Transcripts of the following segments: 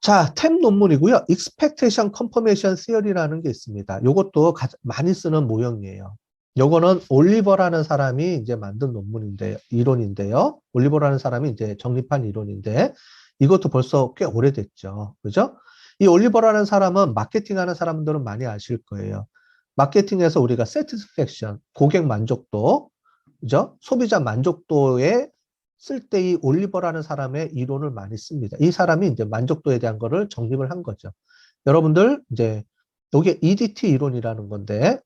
자, 탭 논문이고요. Expectation Confirmation Theory라는 게 있습니다. 요것도 많이 쓰는 모형이에요. 요거는 올리버라는 사람이 이제 만든 이론인데요. 올리버라는 사람이 이제 정립한 이론인데, 이것도 벌써 꽤 오래됐죠. 그죠? 이 올리버라는 사람은 마케팅하는 사람들은 많이 아실 거예요. 마케팅에서 우리가 satisfaction, 고객 만족도, 그죠? 소비자 만족도에 쓸 때 이 올리버라는 사람의 이론을 많이 씁니다. 이 사람이 이제 만족도에 대한 거를 정립을 한 거죠. 여러분들 이제 이게 EDT 이론이라는 건데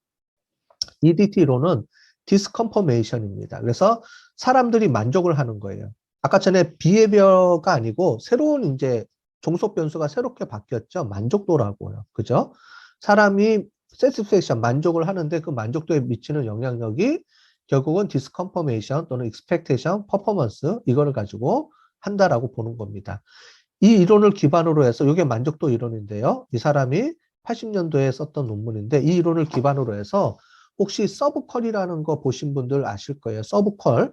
EDT 이론은 디스컨퍼메이션입니다. 그래서 사람들이 만족을 하는 거예요. 아까 전에 비헤비어가 아니고 새로운 이제 종속 변수가 새롭게 바뀌었죠. 만족도라고요. 그죠? 사람이 satisfaction, 만족을 하는데 그 만족도에 미치는 영향력이 결국은 disconfirmation 또는 expectation, performance 이거를 가지고 한다라고 보는 겁니다. 이 이론을 기반으로 해서 이게 만족도 이론인데요. 이 사람이 80년도에 썼던 논문인데 이 이론을 기반으로 해서 혹시 서브컬이라는 거 보신 분들 아실 거예요. 서브컬.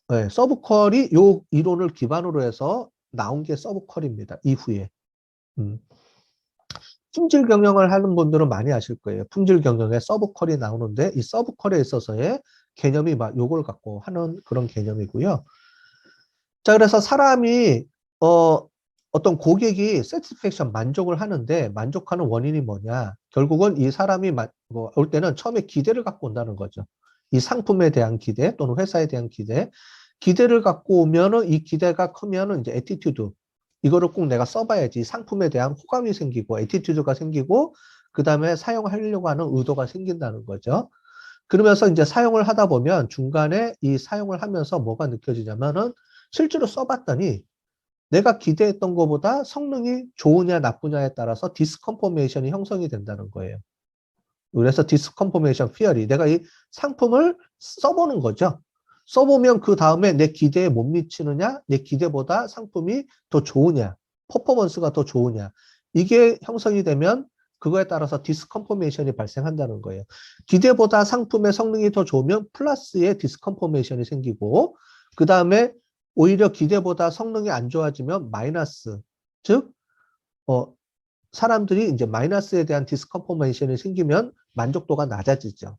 네, 서브컬이 요 이론을 기반으로 해서 나온 게 서브컬입니다. 이후에. 품질 경영을 하는 분들은 많이 아실 거예요. 품질 경영에 서브컬이 나오는데 이 서브컬에 있어서의 개념이 막 요걸 갖고 하는 그런 개념이고요. 자, 그래서 사람이 어떤 고객이 satisfaction 만족을 하는데 만족하는 원인이 뭐냐? 결국은 이 사람이 올 때는 처음에 기대를 갖고 온다는 거죠. 이 상품에 대한 기대 또는 회사에 대한 기대. 기대를 갖고 오면은 이 기대가 크면은 이제 애티튜드. 이거를 꼭 내가 써봐야지. 상품에 대한 호감이 생기고 애티튜드가 생기고 그다음에 사용하려고 하는 의도가 생긴다는 거죠. 그러면서 이제 사용을 하다 보면 중간에 이 사용을 하면서 뭐가 느껴지냐면은 실제로 써봤더니 내가 기대했던 것보다 성능이 좋으냐 나쁘냐에 따라서 디스컨포메이션이 형성이 된다는 거예요. 그래서 디스컨포메이션 피어리, 내가 이 상품을 써보는 거죠. 써보면 그 다음에 내 기대에 못 미치느냐, 내 기대보다 상품이 더 좋으냐, 퍼포먼스가 더 좋으냐, 이게 형성이 되면 그거에 따라서 디스컨포메이션이 발생한다는 거예요. 기대보다 상품의 성능이 더 좋으면 플러스의 디스컨포메이션이 생기고, 그 다음에 오히려 기대보다 성능이 안 좋아지면 마이너스, 즉, 사람들이 이제 마이너스에 대한 디스컨포메이션이 생기면 만족도가 낮아지죠.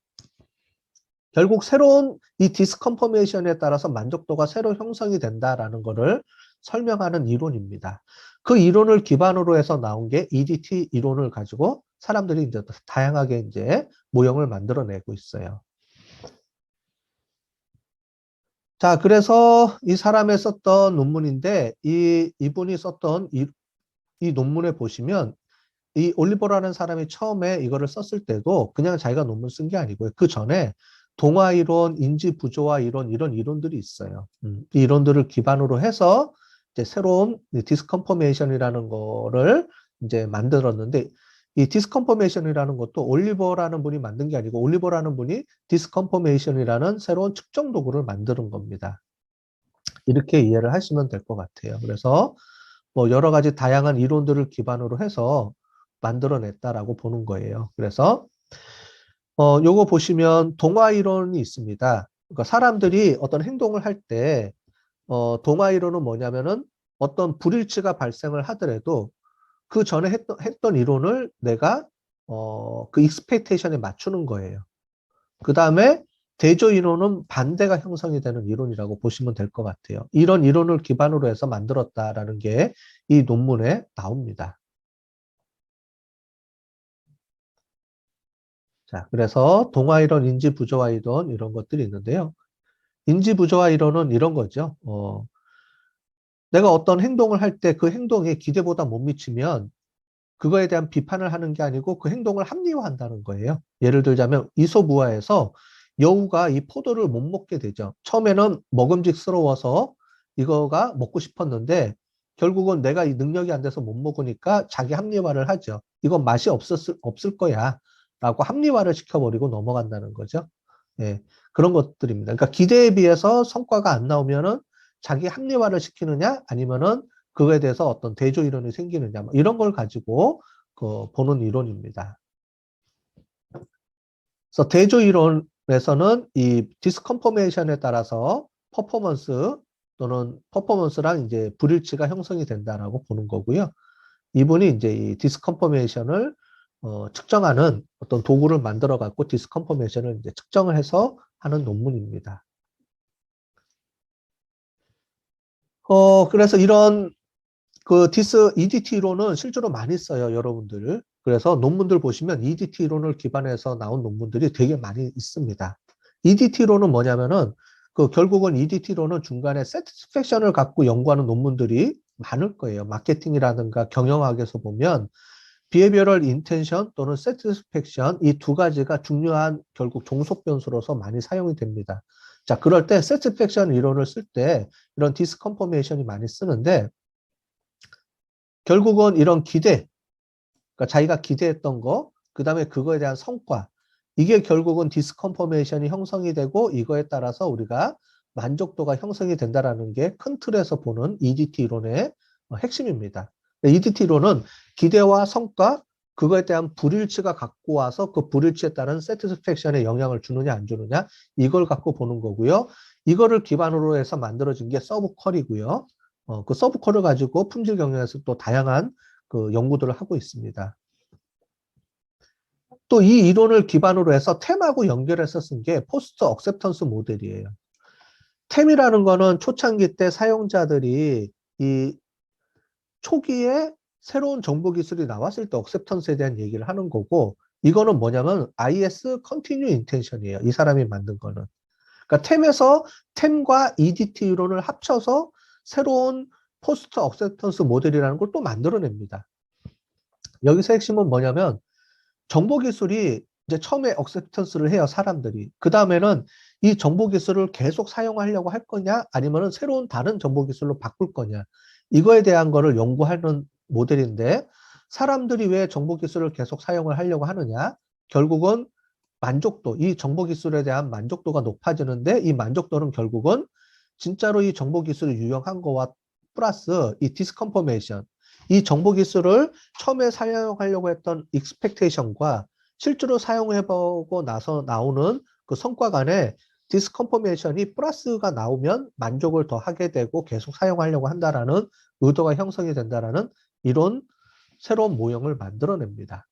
결국 새로운 이 디스컨포메이션에 따라서 만족도가 새로 형성이 된다라는 것을 설명하는 이론입니다. 그 이론을 기반으로 해서 나온 게 EDT 이론을 가지고 사람들이 이제 다양하게 이제 모형을 만들어내고 있어요. 자, 그래서 이 사람의 썼던 논문인데 이분이 썼던 이 논문에 보시면 이 올리버라는 사람이 처음에 이거를 썼을 때도 그냥 자기가 논문 쓴 게 아니고요. 그 전에 동화 이론, 인지 부조화 이론 이런 이론들이 있어요. 이 이론들을 기반으로 해서 이제 새로운 디스컨포메이션이라는 거를 이제 만들었는데 이 디스컨포메이션이라는 것도 올리버라는 분이 만든 게 아니고 올리버라는 분이 디스컨포메이션이라는 새로운 측정 도구를 만드는 겁니다. 이렇게 이해를 하시면 될 것 같아요. 그래서 뭐 여러 가지 다양한 이론들을 기반으로 해서 만들어냈다라고 보는 거예요. 그래서 요거 보시면 동화 이론이 있습니다. 그러니까 사람들이 어떤 행동을 할 때 동화 이론은 뭐냐면은 어떤 불일치가 발생을 하더라도 그 전에 했던 이론을 내가 그 익스펙테이션에 맞추는 거예요. 그 다음에 대조 이론은 반대가 형성이 되는 이론이라고 보시면 될 것 같아요. 이런 이론을 기반으로 해서 만들었다라는 게 이 논문에 나옵니다. 자, 그래서 동화 이론, 인지 부조화 이론 이런 것들이 있는데요. 인지 부조화 이론은 이런 거죠. 내가 어떤 행동을 할 때 그 행동에 기대보다 못 미치면 그거에 대한 비판을 하는 게 아니고 그 행동을 합리화한다는 거예요. 예를 들자면 이솝우화에서 여우가 이 포도를 못 먹게 되죠. 처음에는 먹음직스러워서 이거가 먹고 싶었는데 결국은 내가 이 능력이 안 돼서 못 먹으니까 자기 합리화를 하죠. 이건 맛이 없을 거야 라고 합리화를 시켜버리고 넘어간다는 거죠. 예, 그런 것들입니다. 그러니까 기대에 비해서 성과가 안 나오면은 자기 합리화를 시키느냐 아니면은 그거에 대해서 어떤 대조 이론이 생기느냐 뭐 이런 걸 가지고 보는 이론입니다. 그래서 대조 이론에서는 이 디스컨포메이션에 따라서 퍼포먼스 또는 퍼포먼스랑 이제 불일치가 형성이 된다라고 보는 거고요. 이분이 이제 이 디스컨퍼메이션을 측정하는 어떤 도구를 만들어 갖고 디스컨퍼메이션을 이제 측정을 해서 하는 논문입니다. 그래서 이런 그 EDT 이론은 실제로 많이 써요, 여러분들. 그래서 논문들 보시면 EDT 이론을 기반해서 나온 논문들이 되게 많이 있습니다. EDT 이론은 뭐냐면은 그 결국은 EDT 이론은 중간에 satisfaction을 갖고 연구하는 논문들이 많을 거예요. 마케팅이라든가 경영학에서 보면 behavioral intention 또는 satisfaction 이 두 가지가 중요한 결국 종속 변수로서 많이 사용이 됩니다. 자, 그럴 때 satisfaction 이론을 쓸 때 이런 disconfirmation이 많이 쓰는데 결국은 이런 기대, 그러니까 자기가 기대했던 거, 그 다음에 그거에 대한 성과, 이게 결국은 디스컨퍼메이션이 형성이 되고 이거에 따라서 우리가 만족도가 형성이 된다라는 게 큰 틀에서 보는 EDT 이론의 핵심입니다. EDT 이론은 기대와 성과, 그거에 대한 불일치가 갖고 와서 그 불일치에 따른 세티스팩션에 영향을 주느냐 안 주느냐 이걸 갖고 보는 거고요. 이거를 기반으로 해서 만들어진 게 서브퀄이고요. 그 서브퀄을 가지고 품질 경영에서 또 다양한 그 연구들을 하고 있습니다. 또 이 이론을 기반으로 해서 템하고 연결해서 쓴 게 포스트 억셉턴스 모델이에요. 템이라는 거는 초창기 때 사용자들이 이 초기에 새로운 정보 기술이 나왔을 때 억셉턴스에 대한 얘기를 하는 거고 이거는 뭐냐면 IS Continue Intention이에요. 이 사람이 만든 거는. 그러니까 템과 EDT 이론을 합쳐서 새로운 포스트 억셉턴스 모델이라는 걸 또 만들어냅니다. 여기서 핵심은 뭐냐면 정보 기술이 이제 처음에 억셉턴스를 해요, 사람들이. 그 다음에는 이 정보 기술을 계속 사용하려고 할 거냐, 아니면은 새로운 다른 정보 기술로 바꿀 거냐. 이거에 대한 거를 연구하는 모델인데, 사람들이 왜 정보 기술을 계속 사용을 하려고 하느냐? 결국은 만족도, 이 정보 기술에 대한 만족도가 높아지는데, 이 만족도는 결국은 진짜로 이 정보 기술이 유용한 거와 플러스 이 디스컨퍼메이션, 이 정보 기술을 처음에 사용하려고 했던 익스펙테이션과 실제로 사용해보고 나서 나오는 그 성과 간에 디스컨퍼메이션이 플러스가 나오면 만족을 더 하게 되고 계속 사용하려고 한다라는 의도가 형성이 된다라는 이런 새로운 모형을 만들어냅니다.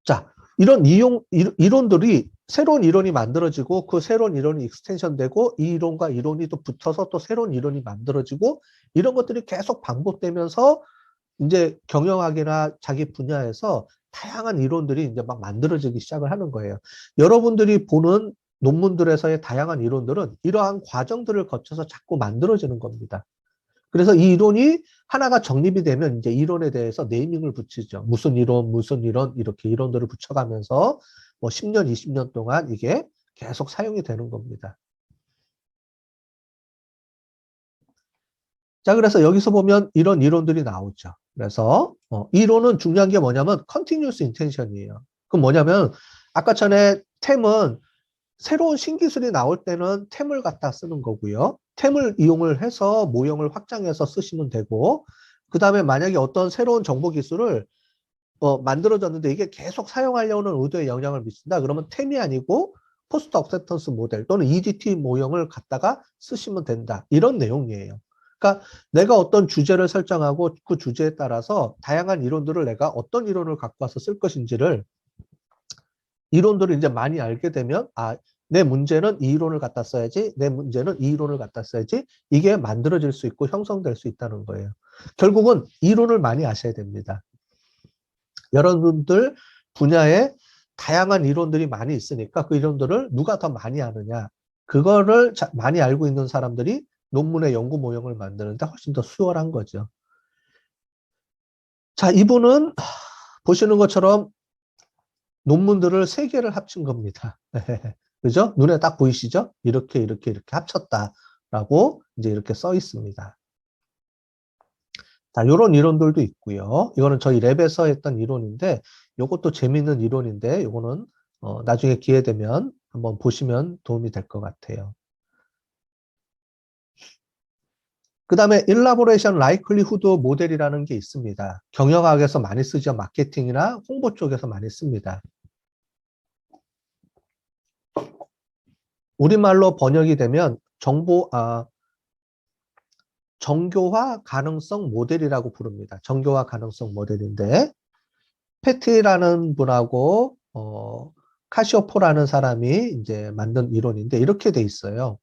자, 이런 이론들이 새로운 이론이 만들어지고 그 새로운 이론이 익스텐션 되고 이 이론과 이론이 또 붙어서 또 새로운 이론이 만들어지고 이런 것들이 계속 반복되면서 이제 경영학이나 자기 분야에서 다양한 이론들이 이제 막 만들어지기 시작을 하는 거예요. 여러분들이 보는 논문들에서의 다양한 이론들은 이러한 과정들을 거쳐서 자꾸 만들어지는 겁니다. 그래서 이 이론이 하나가 정립이 되면 이제 이론에 대해서 네이밍을 붙이죠. 무슨 이론, 이렇게 이론들을 붙여가면서 뭐 10년, 20년 동안 이게 계속 사용이 되는 겁니다. 자, 그래서 여기서 보면 이런 이론들이 나오죠. 그래서 이론은 중요한 게 뭐냐면 continuous intention이에요. 그럼 뭐냐면 아까 전에 템은 새로운 신기술이 나올 때는 템을 갖다 쓰는 거고요. 템을 이용을 해서 모형을 확장해서 쓰시면 되고 그 다음에 만약에 어떤 새로운 정보 기술을 만들어졌는데 이게 계속 사용하려는 의도에 영향을 미친다. 그러면 템이 아니고 포스트 억셉턴스 모델 또는 EDT 모형을 갖다가 쓰시면 된다. 이런 내용이에요. 그러니까 내가 어떤 주제를 설정하고 그 주제에 따라서 다양한 이론들을 내가 어떤 이론을 갖고 와서 쓸 것인지를 이론들을 이제 많이 알게 되면 내 문제는 이 이론을 갖다 써야지 내 문제는 이 이론을 갖다 써야지 이게 만들어질 수 있고 형성될 수 있다는 거예요. 결국은 이론을 많이 아셔야 됩니다. 여러분들 분야에 다양한 이론들이 많이 있으니까 그 이론들을 누가 더 많이 아느냐 그거를 많이 알고 있는 사람들이 논문의 연구 모형을 만드는데 훨씬 더 수월한 거죠. 자, 이분은 보시는 것처럼 논문들을 3개를 합친 겁니다. 그죠? 눈에 딱 보이시죠? 이렇게 합쳤다라고 이제 이렇게 써 있습니다. 자, 요런 이론들도 있고요. 이거는 저희 랩에서 했던 이론인데, 요것도 재밌는 이론인데, 요거는 나중에 기회 되면 한번 보시면 도움이 될 것 같아요. 그 다음에 일라보레이션 라이클리후드 모델이라는 게 있습니다. 경영학에서 많이 쓰죠. 마케팅이나 홍보 쪽에서 많이 씁니다. 우리말로 번역이 되면 정교화 가능성 모델이라고 부릅니다. 정교화 가능성 모델인데 패티라는 분하고 카시오포라는 사람이 이제 만든 이론인데 이렇게 돼 있어요.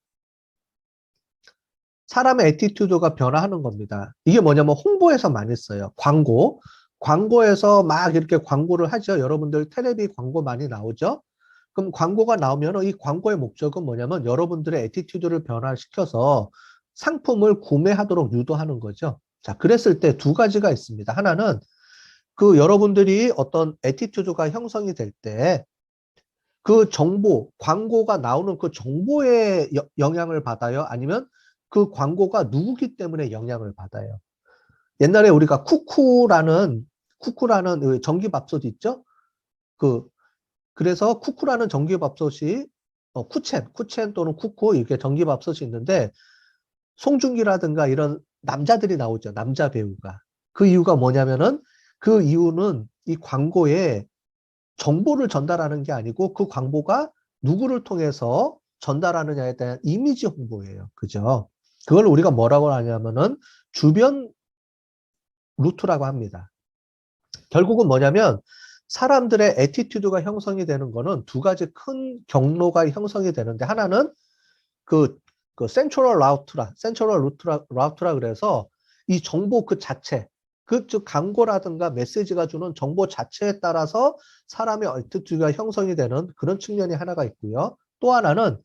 사람의 애티튜드가 변화하는 겁니다. 이게 뭐냐면 홍보에서 많이 써요. 광고에서 막 이렇게 광고를 하죠. 여러분들 텔레비 광고 많이 나오죠. 그럼 광고가 나오면 이 광고의 목적은 뭐냐면 여러분들의 애티튜드를 변화시켜서 상품을 구매하도록 유도하는 거죠. 자, 그랬을 때 두 가지가 있습니다. 하나는 그 여러분들이 어떤 애티튜드가 형성이 될 때 그 정보, 광고가 나오는 그 정보에 영향을 받아요? 아니면 그 광고가 누구기 때문에 영향을 받아요? 옛날에 우리가 쿠쿠라는 그 전기밥솥 있죠? 그래서 쿠쿠라는 전기밥솥이 쿠첸 또는 쿠쿠 이렇게 전기밥솥이 있는데 송중기라든가 이런 남자들이 나오죠. 남자 배우가. 그 이유가 뭐냐면은 그 이유는 이 광고에 정보를 전달하는 게 아니고 그 광고가 누구를 통해서 전달하느냐에 대한 이미지 홍보예요. 그죠? 그걸 우리가 뭐라고 하냐면은 주변 루트라고 합니다. 결국은 뭐냐면 사람들의 애티튜드가 형성이 되는 거는 두 가지 큰 경로가 형성이 되는데 하나는 그 센트럴 라우트라 그래서 이 정보 그 자체, 즉 광고라든가 메시지가 주는 정보 자체에 따라서 사람의 애티튜드가 형성이 되는 그런 측면이 하나가 있고요. 또 하나는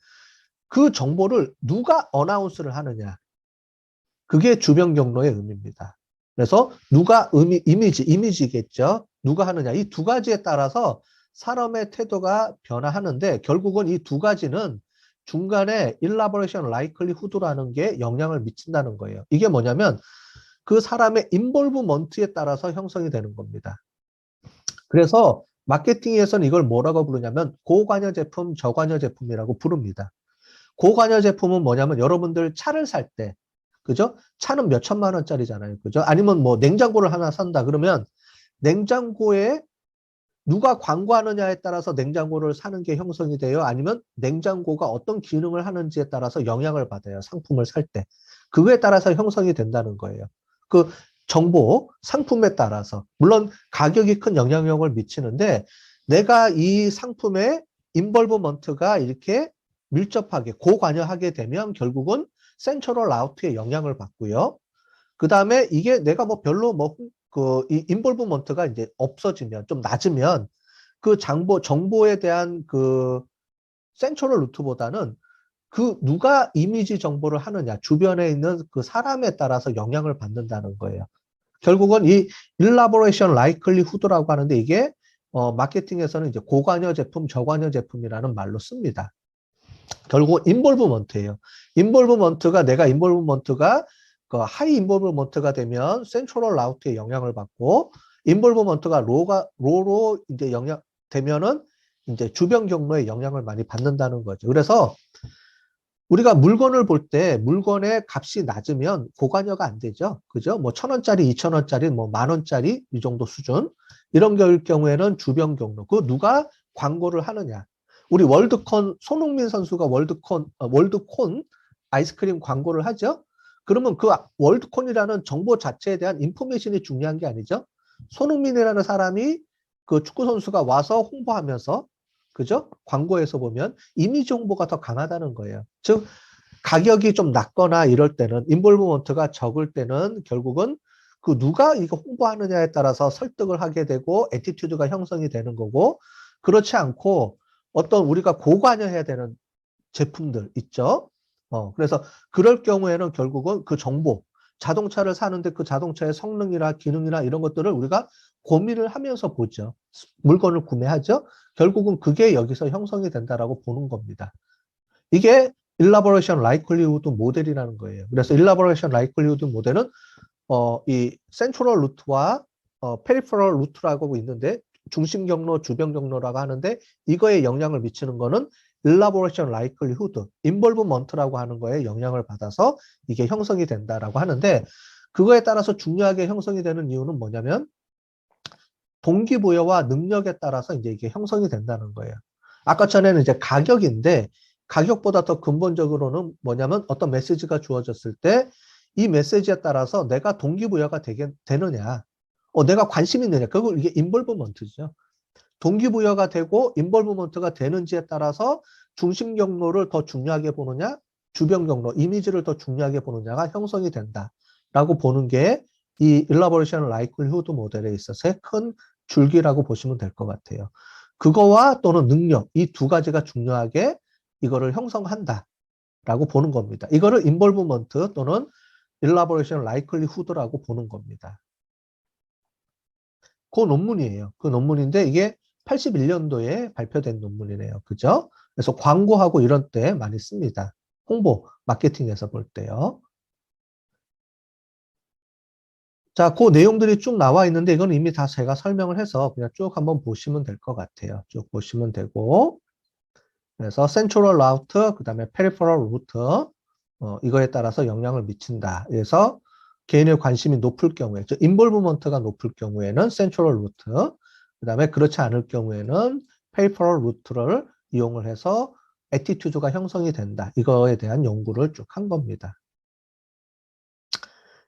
그 정보를 누가 어나운스를 하느냐. 그게 주변 경로의 의미입니다. 그래서 누가 이미지겠죠. 누가 하느냐. 이 두 가지에 따라서 사람의 태도가 변화하는데 결국은 이 두 가지는 중간에 elaboration likelihood라는 게 영향을 미친다는 거예요. 이게 뭐냐면 그 사람의 인볼브먼트에 따라서 형성이 되는 겁니다. 그래서 마케팅에서는 이걸 뭐라고 부르냐면 고관여 제품, 저관여 제품이라고 부릅니다. 고관여 제품은 뭐냐면 여러분들 차를 살 때, 그죠? 차는 몇 천만 원짜리잖아요. 그죠? 아니면 뭐 냉장고를 하나 산다. 그러면 냉장고에 누가 광고하느냐에 따라서 냉장고를 사는 게 형성이 돼요? 아니면 냉장고가 어떤 기능을 하는지에 따라서 영향을 받아요. 상품을 살 때. 그거에 따라서 형성이 된다는 거예요. 그 정보, 상품에 따라서. 물론 가격이 큰 영향력을 미치는데 내가 이 상품의 인벌브먼트가 이렇게 밀접하게 고관여하게 되면 결국은 센트럴 아웃에 영향을 받고요. 그 다음에 이게 내가 뭐 별로 이 인볼브먼트가 이제 없어지면 좀 낮으면 그 정보에 대한 그 센트럴 루트보다는 그 누가 이미지 정보를 하느냐 주변에 있는 그 사람에 따라서 영향을 받는다는 거예요. 결국은 이 일라보레이션 라이클리후드라고 하는데 이게 마케팅에서는 이제 고관여 제품, 저관여 제품이라는 말로 씁니다. 결국 인볼브먼트예요. 내가 인볼브먼트가 그 하이 인볼브먼트가 되면 센트럴 라우트에 영향을 받고 인볼브먼트가 로로 이제 되면은 이제 주변 경로에 영향을 많이 받는다는 거죠. 그래서 우리가 물건을 볼 때 물건의 값이 낮으면 고관여가 안 되죠. 그죠? 뭐 1,000원짜리, 2,000원짜리, 뭐 10,000원짜리 이 정도 수준. 이런 경우에는 주변 경로. 그 누가 광고를 하느냐. 우리 손흥민 선수가 월드콘 아이스크림 광고를 하죠. 그러면 그 월드콘이라는 정보 자체에 대한 인포메이션이 중요한 게 아니죠. 손흥민이라는 사람이 그 축구 선수가 와서 홍보하면서 그죠? 광고에서 보면 이미지 홍보가 더 강하다는 거예요. 즉 가격이 좀 낮거나 이럴 때는 인볼브먼트가 적을 때는 결국은 그 누가 이거 홍보하느냐에 따라서 설득을 하게 되고 애티튜드가 형성이 되는 거고 그렇지 않고 어떤 우리가 고관여해야 되는 제품들 있죠. 그래서 그럴 경우에는 결국은 그 정보, 자동차를 사는데 그 자동차의 성능이나 기능이나 이런 것들을 우리가 고민을 하면서 보죠. 물건을 구매하죠. 결국은 그게 여기서 형성이 된다라고 보는 겁니다. 이게 일라보레이션 라이클리후드 모델이라는 거예요. 그래서 일라보레이션 라이클리후드 모델은 이 센트럴 루트와 페리퍼럴 루트라고 있는데 중심 경로, 주변 경로라고 하는데 이거에 영향을 미치는 거는 일라보레이션 라이클리후드, 인볼브먼트라고 하는 거에 영향을 받아서 이게 형성이 된다라고 하는데 그거에 따라서 중요하게 형성이 되는 이유는 뭐냐면 동기부여와 능력에 따라서 이제 이게 형성이 된다는 거예요. 아까 전에는 이제 가격인데 가격보다 더 근본적으로는 뭐냐면 어떤 메시지가 주어졌을 때 이 메시지에 따라서 내가 동기부여가 되느냐, 내가 관심 있느냐, 그거 이게 인볼브먼트죠. 동기부여가 되고 인볼브먼트가 되는지에 따라서 중심 경로를 더 중요하게 보느냐, 주변 경로, 이미지를 더 중요하게 보느냐가 형성이 된다라고 보는 게 이 일라보레이션 라이클리후드 모델에 있어서의 큰 줄기라고 보시면 될 것 같아요. 그거와 또는 능력, 이 두 가지가 중요하게 이거를 형성한다라고 보는 겁니다. 이거를 인볼브먼트 또는 일라보레이션 라이클리후드라고 보는 겁니다. 그 논문이에요. 그 논문인데 이게 81년도에 발표된 논문이네요. 그죠? 그래서 광고하고 이런 때 많이 씁니다. 홍보, 마케팅에서 볼 때요. 자, 그 내용들이 쭉 나와 있는데 이건 이미 다 제가 설명을 해서 그냥 쭉 한번 보시면 될 것 같아요. 쭉 보시면 되고. 그래서 센트럴 라우트, 그 다음에 페리퍼럴 루트, 이거에 따라서 영향을 미친다. 그래서 개인의 관심이 높을 경우에, 즉 인볼브먼트가 높을 경우에는 센트럴 루트, 그 다음에 그렇지 않을 경우에는 페리퍼럴 루트를 이용을 해서 애티튜드가 형성이 된다. 이거에 대한 연구를 쭉 한 겁니다.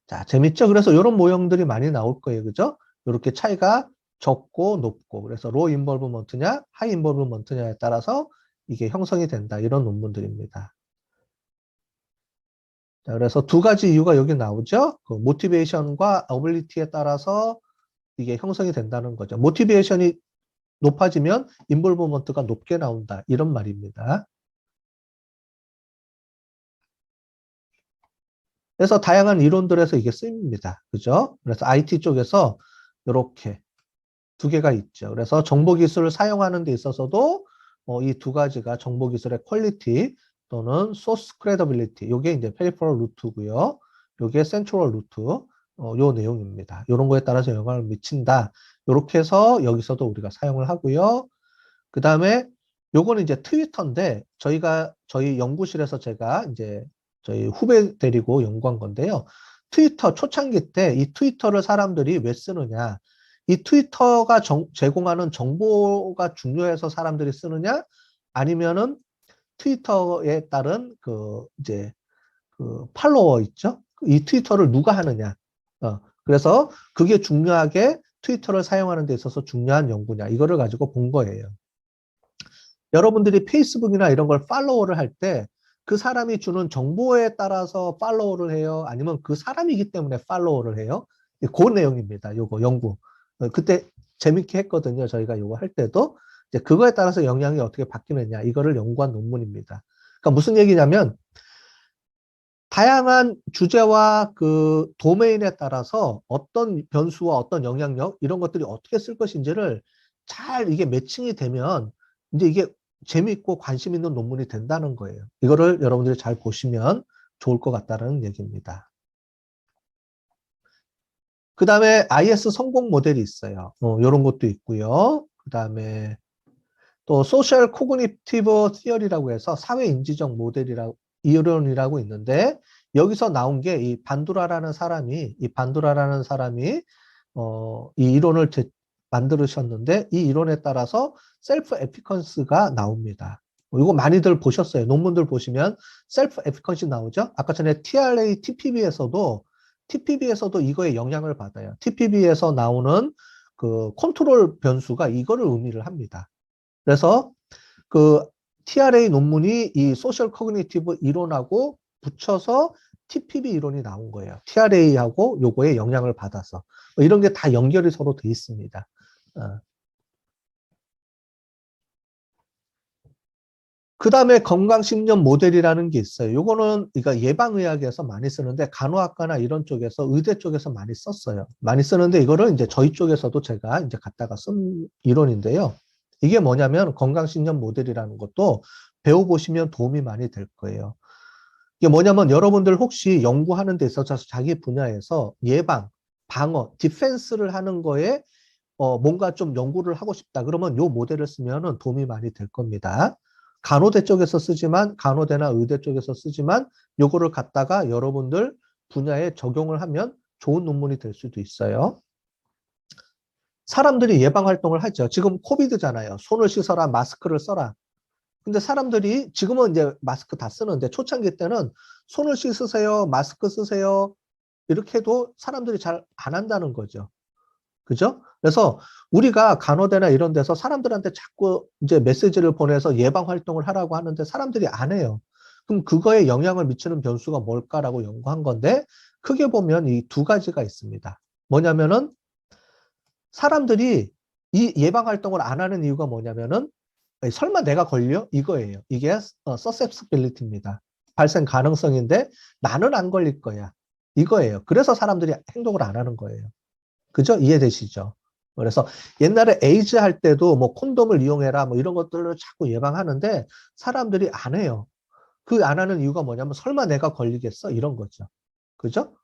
자, 재밌죠? 그래서 이런 모형들이 많이 나올 거예요. 그죠? 이렇게 차이가 적고 높고, 그래서 로 인볼브먼트냐, 하이 인볼브먼트냐에 따라서 이게 형성이 된다. 이런 논문들입니다. 자, 그래서 두 가지 이유가 여기 나오죠. 그 모티베이션과 어빌리티에 따라서 이게 형성이 된다는 거죠. 모티베이션이 높아지면 인볼브먼트가 높게 나온다. 이런 말입니다. 그래서 다양한 이론들에서 이게 쓰입니다. 그죠? 그래서 IT 쪽에서 이렇게 두 개가 있죠. 그래서 정보기술을 사용하는 데 있어서도 이 두 가지가 정보기술의 퀄리티 또는 소스 크레더빌리티, 요게 이제 페리퍼럴 루트고요. 요게 센트럴 루트, 요 내용입니다. 요런 거에 따라서 영향을 미친다. 요렇게 해서 여기서도 우리가 사용을 하고요. 그 다음에 요거는 이제 트위터인데 저희 연구실에서 제가 이제 저희 후배 데리고 연구한 건데요. 트위터 초창기 때 이 트위터를 사람들이 왜 쓰느냐? 이 트위터가 제공하는 정보가 중요해서 사람들이 쓰느냐? 아니면은 트위터에 따른 이제 팔로워 있죠? 이 트위터를 누가 하느냐? 그래서 그게 중요하게 트위터를 사용하는 데 있어서 중요한 연구냐? 이거를 가지고 본 거예요. 여러분들이 페이스북이나 이런 걸 팔로워를 할 때 그 사람이 주는 정보에 따라서 팔로워를 해요? 아니면 그 사람이기 때문에 팔로워를 해요? 그 내용입니다. 요거 연구. 그때 재밌게 했거든요. 저희가 요거 할 때도. 이제 그거에 따라서 영향이 어떻게 바뀌느냐. 이거를 연구한 논문입니다. 그러니까 무슨 얘기냐면 다양한 주제와 그 도메인에 따라서 어떤 변수와 어떤 영향력 이런 것들이 어떻게 쓸 것인지를 잘 이게 매칭이 되면 이제 이게 재미있고 관심 있는 논문이 된다는 거예요. 이거를 여러분들이 잘 보시면 좋을 것 같다는 얘기입니다. 그 다음에 IS 성공 모델이 있어요. 이런 것도 있고요. 그 다음에 또 소셜 코그니티브 티어리라고 해서 사회 인지적 모델이라고 이론이라고 있는데 여기서 나온 게 이 반두라라는 사람이 이 이론을 만들으셨는데 이 이론에 따라서 셀프 에피컨스가 나옵니다. 이거 많이들 보셨어요. 논문들 보시면 셀프 에피컨스 나오죠. 아까 전에 TRA, TPB에서도 이거에 영향을 받아요. TPB에서 나오는 그 컨트롤 변수가 이거를 의미를 합니다. 그래서 그 TRA 논문이 이 소셜 코그니티브 이론하고 붙여서 TPB 이론이 나온 거예요. TRA하고 요거에 영향을 받아서. 이런 게 다 연결이 서로 돼 있습니다. 그 다음에 건강심리학 모델이라는 게 있어요. 요거는 그러니까 예방의학에서 많이 쓰는데 간호학과나 이런 쪽에서 의대 쪽에서 많이 썼어요. 많이 쓰는데 이거를 이제 저희 쪽에서도 제가 이제 갖다가 쓴 이론인데요. 이게 뭐냐면 건강심리학 모델이라는 것도 배워보시면 도움이 많이 될 거예요. 이게 뭐냐면 여러분들 혹시 연구하는 데 있어서 자기 분야에서 예방, 방어, 디펜스를 하는 거에 뭔가 좀 연구를 하고 싶다. 그러면 요 모델을 쓰면은 도움이 많이 될 겁니다. 간호대 쪽에서 쓰지만, 간호대나 의대 쪽에서 쓰지만, 요거를 갖다가 여러분들 분야에 적용을 하면 좋은 논문이 될 수도 있어요. 사람들이 예방 활동을 하죠. 지금 코비드잖아요. 손을 씻어라, 마스크를 써라. 근데 사람들이 지금은 이제 마스크 다 쓰는데 초창기 때는 손을 씻으세요, 마스크 쓰세요 이렇게 해도 사람들이 잘 안 한다는 거죠. 그죠? 그래서 우리가 간호대나 이런 데서 사람들한테 자꾸 이제 메시지를 보내서 예방 활동을 하라고 하는데 사람들이 안 해요. 그럼 그거에 영향을 미치는 변수가 뭘까라고 연구한 건데 크게 보면 이 두 가지가 있습니다. 뭐냐면은 사람들이 이 예방 활동을 안 하는 이유가 뭐냐면은 설마 내가 걸려? 이거예요. 이게 susceptibility입니다. 발생 가능성인데 나는 안 걸릴 거야. 이거예요. 그래서 사람들이 행동을 안 하는 거예요. 그죠? 이해되시죠? 그래서 옛날에 에이즈 할 때도 뭐 콘돔을 이용해라 뭐 이런 것들을 자꾸 예방하는데 사람들이 안 해요. 그 안 하는 이유가 뭐냐면 설마 내가 걸리겠어? 이런 거죠. 그죠?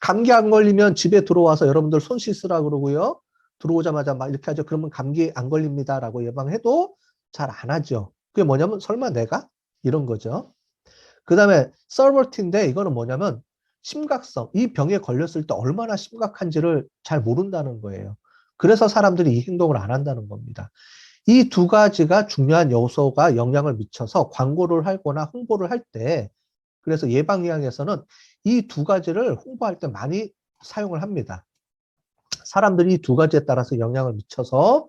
감기 안 걸리면 집에 들어와서 여러분들 손 씻으라 그러고요. 들어오자마자 막 이렇게 하죠. 그러면 감기 안 걸립니다라고 예방해도 잘 안 하죠. 그게 뭐냐면 설마 내가? 이런 거죠. 그 다음에 서버티인데 이거는 뭐냐면 심각성, 이 병에 걸렸을 때 얼마나 심각한지를 잘 모른다는 거예요. 그래서 사람들이 이 행동을 안 한다는 겁니다. 이 두 가지가 중요한 요소가 영향을 미쳐서 광고를 하거나 홍보를 할 때, 그래서 예방의학에서는 이 두 가지를 홍보할 때 많이 사용을 합니다. 사람들이 이 두 가지에 따라서 영향을 미쳐서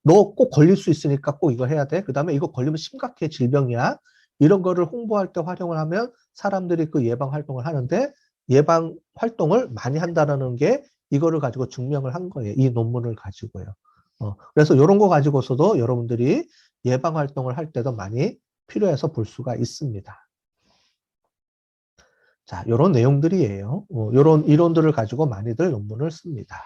너 꼭 걸릴 수 있으니까 꼭 이거 해야 돼. 그 다음에 이거 걸리면 심각해 질병이야. 이런 거를 홍보할 때 활용을 하면 사람들이 그 예방 활동을 하는데 예방 활동을 많이 한다는 게 이거를 가지고 증명을 한 거예요. 이 논문을 가지고요. 그래서 이런 거 가지고서도 여러분들이 예방 활동을 할 때도 많이 필요해서 볼 수가 있습니다. 자, 이런 내용들이에요. 이런 이론들을 가지고 많이들 논문을 씁니다.